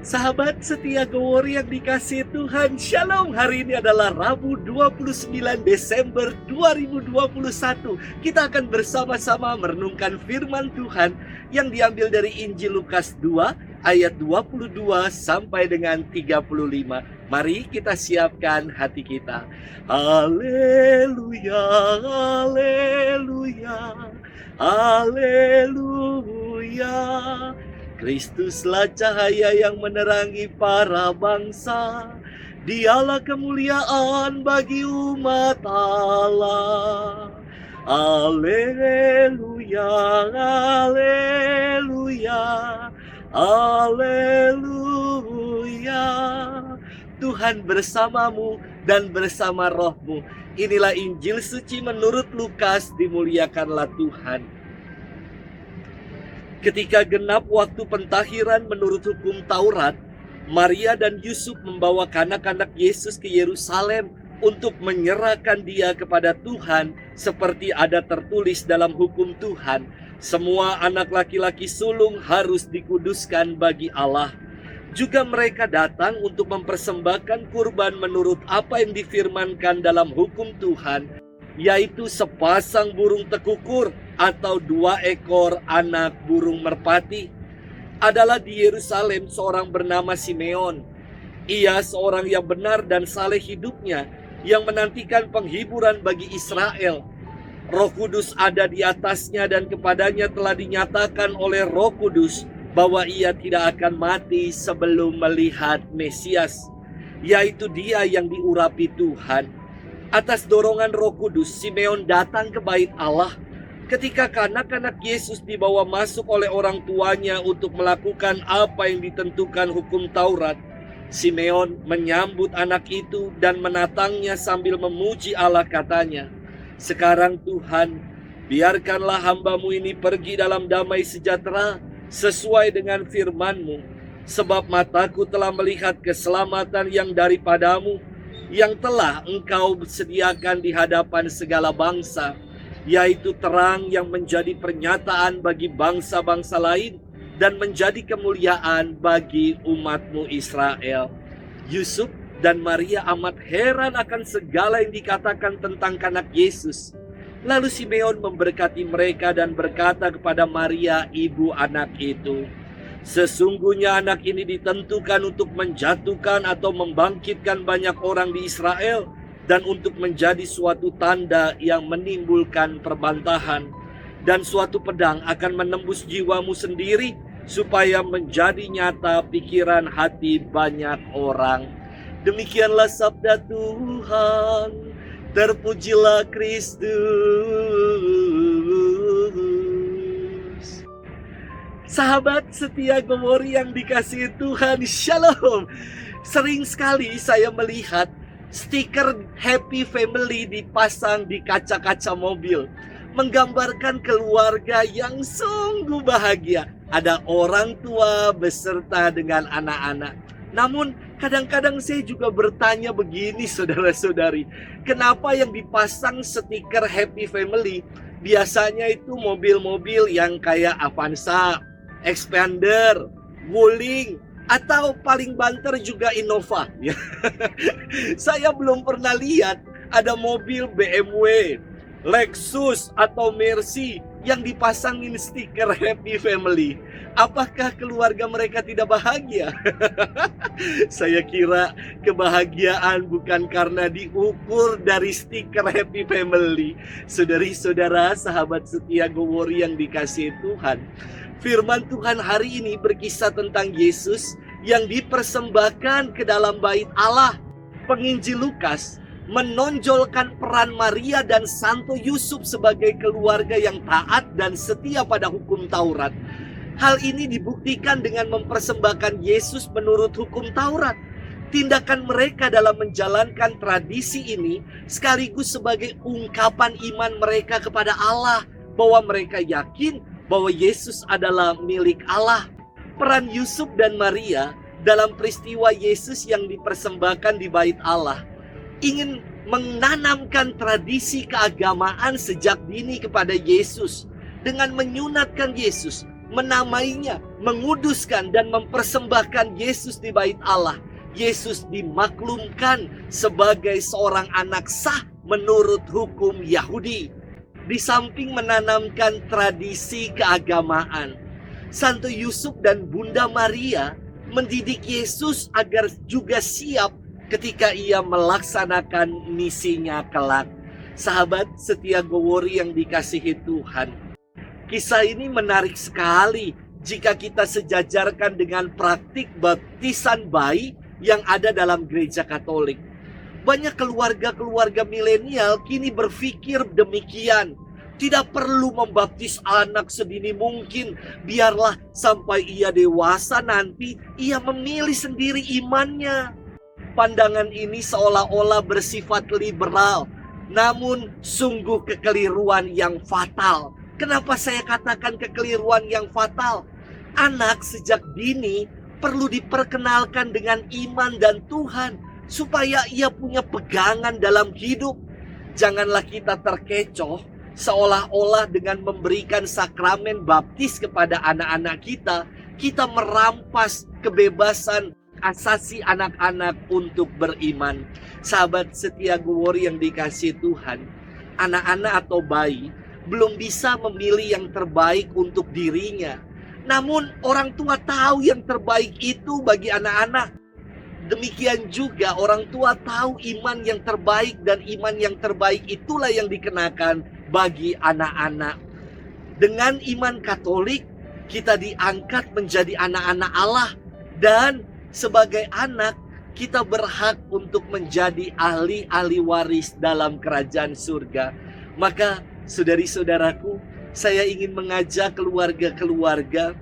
Sahabat setia Gowori yang dikasihi Tuhan, Shalom. Hari ini adalah Rabu 29 Desember 2021. Kita akan bersama-sama merenungkan firman Tuhan yang diambil dari Injil Lukas 2 ayat 22 sampai dengan 35. Mari kita siapkan hati kita. Haleluya, haleluya, haleluya. Kristuslah cahaya yang menerangi para bangsa. Dialah kemuliaan bagi umat Allah. Haleluya, haleluya, haleluya. Tuhan bersamamu dan bersama rohmu. Inilah Injil suci menurut Lukas, dimuliakanlah Tuhan. Ketika genap waktu pentahiran menurut hukum Taurat, Maria dan Yusuf membawa kanak-kanak Yesus ke Yerusalem untuk menyerahkan dia kepada Tuhan seperti ada tertulis dalam hukum Tuhan. Semua anak laki-laki sulung harus dikuduskan bagi Allah. Juga mereka datang untuk mempersembahkan kurban menurut apa yang difirmankan dalam hukum Tuhan, yaitu sepasang burung tekukur atau 2 ekor anak burung merpati. Adalah di Yerusalem seorang bernama Simeon. Ia seorang yang benar dan saleh hidupnya, yang menantikan penghiburan bagi Israel. Roh Kudus ada di atasnya dan kepadanya telah dinyatakan oleh Roh Kudus bahwa ia tidak akan mati sebelum melihat Mesias, yaitu dia yang diurapi Tuhan. Atas dorongan Roh Kudus, Simeon datang ke bait Allah. Ketika kanak-kanak Yesus dibawa masuk oleh orang tuanya untuk melakukan apa yang ditentukan hukum Taurat, Simeon menyambut anak itu dan menatangnya sambil memuji Allah, katanya, "Sekarang Tuhan, biarkanlah hamba-Mu ini pergi dalam damai sejahtera sesuai dengan firman-Mu, sebab mataku telah melihat keselamatan yang daripada-Mu, yang telah Engkau sediakan di hadapan segala bangsa, yaitu terang yang menjadi pernyataan bagi bangsa-bangsa lain dan menjadi kemuliaan bagi umat-Mu Israel." Yusuf dan Maria amat heran akan segala yang dikatakan tentang kanak Yesus. Lalu Simeon memberkati mereka dan berkata kepada Maria, ibu anak itu, "Sesungguhnya anak ini ditentukan untuk menjatuhkan atau membangkitkan banyak orang di Israel, dan untuk menjadi suatu tanda yang menimbulkan perbantahan. Dan suatu pedang akan menembus jiwamu sendiri, supaya menjadi nyata pikiran hati banyak orang." Demikianlah sabda Tuhan. Terpujilah Kristus. Sahabat setia Gowori yang dikasihi Tuhan, Shalom. Sering sekali saya melihat stiker Happy Family dipasang di kaca-kaca mobil, menggambarkan keluarga yang sungguh bahagia. Ada orang tua beserta dengan anak-anak. Namun kadang-kadang saya juga bertanya begini, saudara-saudari, kenapa yang dipasang stiker Happy Family biasanya itu mobil-mobil yang kayak Avanza, Expander, Wuling, atau paling banter juga Innova. Saya belum pernah lihat ada mobil BMW, Lexus, atau Mercy yang dipasangin stiker Happy Family. Apakah keluarga mereka tidak bahagia? Saya kira kebahagiaan bukan karena diukur dari stiker Happy Family. Saudari-saudara, sahabat setia Gowori yang dikasihi Tuhan, firman Tuhan hari ini berkisah tentang Yesus yang dipersembahkan ke dalam bait Allah. Penginjil Lukas menonjolkan peran Maria dan Santo Yusuf sebagai keluarga yang taat dan setia pada hukum Taurat. Hal ini dibuktikan dengan mempersembahkan Yesus menurut hukum Taurat. Tindakan mereka dalam menjalankan tradisi ini sekaligus sebagai ungkapan iman mereka kepada Allah, bahwa mereka yakin bahwa Yesus adalah milik Allah. Peran Yusuf dan Maria dalam peristiwa Yesus yang dipersembahkan di bait Allah ingin menanamkan tradisi keagamaan sejak dini kepada Yesus dengan menyunatkan Yesus, menamainya, menguduskan dan mempersembahkan Yesus di bait Allah. Yesus dimaklumkan sebagai seorang anak sah menurut hukum Yahudi. Di samping menanamkan tradisi keagamaan, Santo Yusuf dan Bunda Maria mendidik Yesus agar juga siap ketika ia melaksanakan misinya kelak. Sahabat setia Gowori yang dikasihi Tuhan, kisah ini menarik sekali jika kita sejajarkan dengan praktik baptisan bayi yang ada dalam gereja Katolik. Banyak keluarga-keluarga milenial kini berpikir demikian. Tidak perlu membaptis anak sedini mungkin. Biarlah sampai ia dewasa nanti ia memilih sendiri imannya. Pandangan ini seolah-olah bersifat liberal, namun sungguh kekeliruan yang fatal. Kenapa saya katakan kekeliruan yang fatal? Anak sejak dini perlu diperkenalkan dengan iman dan Tuhan supaya ia punya pegangan dalam hidup. Janganlah kita terkecoh seolah-olah dengan memberikan sakramen baptis kepada anak-anak kita, kita merampas kebebasan asasi anak-anak untuk beriman. Sahabat setia Gowori yang dikasihi Tuhan, anak-anak atau bayi belum bisa memilih yang terbaik untuk dirinya. Namun orang tua tahu yang terbaik itu bagi anak-anak. Demikian juga orang tua tahu iman yang terbaik, dan iman yang terbaik itulah yang dikenakan bagi anak-anak. Dengan iman Katolik, kita diangkat menjadi anak-anak Allah, dan sebagai anak, kita berhak untuk menjadi ahli-ahli waris dalam kerajaan surga. Maka, saudari-saudaraku, saya ingin mengajak keluarga-keluarga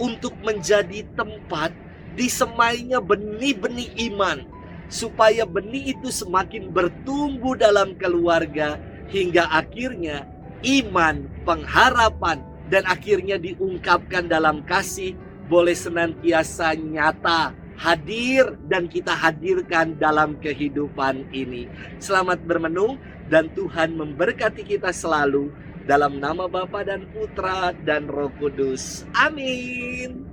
untuk menjadi tempat disemainya benih-benih iman, supaya benih itu semakin bertumbuh dalam keluarga, hingga akhirnya iman, pengharapan, dan akhirnya diungkapkan dalam kasih boleh senantiasa nyata, hadir, dan kita hadirkan dalam kehidupan ini. Selamat bermenung, dan Tuhan memberkati kita selalu. Dalam nama Bapa dan Putra dan Roh Kudus. Amin.